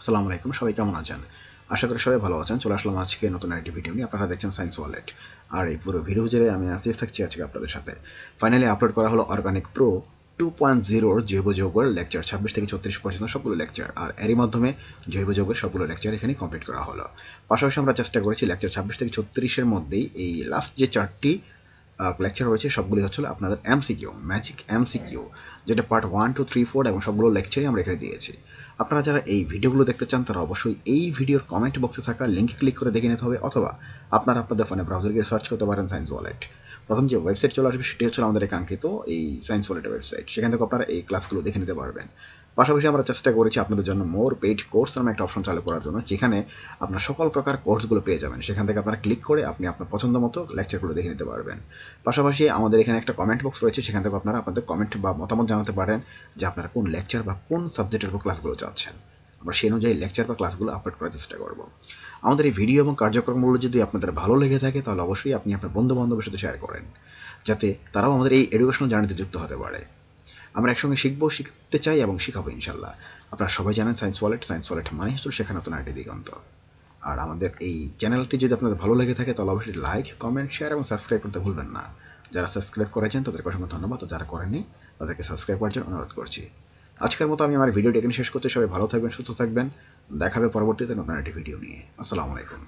আসসালামু আলাইকুম, সবাই কেমন আছেন? আশা করি সবাই ভালো আছেন। চলে আসলাম আজকে নতুন একটি ভিডিও নিয়ে। আপনারা দেখছেন সায়েন্স ওয়ালেট। আর এই পুরো ভিডিও জুড়ে আমি আসিফ থাকছি আজকে আপনাদের সাথে। ফাইনালি আপলোড করা হলো অর্গানিক প্রো 2.0 জৈব যৌগের লেকচার 26 থেকে 36 পর্যন্ত সবগুলো লেকচার। আর এরই মাধ্যমে জৈব যৌগের সবগুলো লেকচার এখানে কমপ্লিট করা হলো। পাশাপাশি আমরা চেষ্টা করেছি লেকচার 26 থেকে 36-এর মধ্যেই এই লাস্ট যে 4টি লেকচার রয়েছে সবগুলি হচ্ছে আপনাদের এমসিকিউ, ম্যাজিক এমসিকিউ, যেটা পার্ট 1, 2, 3, 4 এবং সবগুলো লেকচারই আমরা এখানে দিয়েছি। আপনারা যারা এই ভিডিওগুলো দেখতে চান তারা অবশ্যই এই ভিডিওর কমেন্ট বক্সে থাকা লিঙ্ক ক্লিক করে দেখে নিতে হবে, অথবা আপনারা আপনাদের ফোনে ব্রাউজার গিয়ে সার্চ করতে পারেন সায়েন্স ওয়ালেট। প্রথম যে ওয়েবসাইট চলে আসবে সেটি হচ্ছে আমাদের কাঙ্ক্ষিত এই সায়েন্স ওয়ালেটের ওয়েবসাইট। সেখান থেকে আপনারা এই ক্লাসগুলো দেখে নিতে পারবেন। পাশাপাশি আমরা চেষ্টা করেছি আপনাদের জন্য মোর পেইড কোর্স নামে একটা অপশন চালু করার জন্য, যেখানে আপনার সকল প্রকার কোর্সগুলো পেয়ে যাবেন। সেখান থেকে আপনারা ক্লিক করে আপনি আপনার পছন্দ মতো লেকচারগুলো দেখে নিতে পারবেন। পাশাপাশি আমাদের এখানে একটা কমেন্ট বক্স রয়েছে, সেখান থেকে আপনারা আপনাদের কমেন্ট বা মতামত জানাতে পারেন যে আপনারা কোন লেকচার বা কোন সাবজেক্টের উপর ক্লাসগুলো চাচ্ছেন। আমরা সেই অনুযায়ী লেকচার বা ক্লাসগুলো আপলোড করার চেষ্টা করব। আমাদের এই ভিডিও এবং কার্যক্রমগুলো যদি আপনাদের ভালো লেগে থাকে তাহলে অবশ্যই আপনি আপনার বন্ধু বান্ধবের সাথে শেয়ার করেন, যাতে তারাও আমাদের এই এডুকেশনাল জার্নিতে যুক্ত হতে পারে। আমরা একসঙ্গে শিখবো, শিখতে চাই এবং শিখাবো ইনশাল্লাহ। আপনারা সবাই জানেন সায়েন্স ওয়ালেট মানে হচ্ছে শেখা নতুন আইটি দিগন্ত। আর আমাদের এই চ্যানেলটি যদি আপনাদের ভালো লেগে থাকে তাহলে অবশ্যই লাইক, কমেন্ট, শেয়ার এবং সাবস্ক্রাইব করতে ভুলবেন না। যারা সাবস্ক্রাইব করেছেন তাদেরকে অসংখ্য ধন্যবাদ, আর যারা করেননি তাদেরকে সাবস্ক্রাইব করার জন্য অনুরোধ করছি। আজকের মতো আমি আমার ভিডিওটি এখানে শেষ করছি। সবাই ভালো থাকবেন, সুস্থ থাকবেন। দেখা হবে পরবর্তীতে নতুন একটি ভিডিও নিয়ে। আসসালামু আলাইকুম।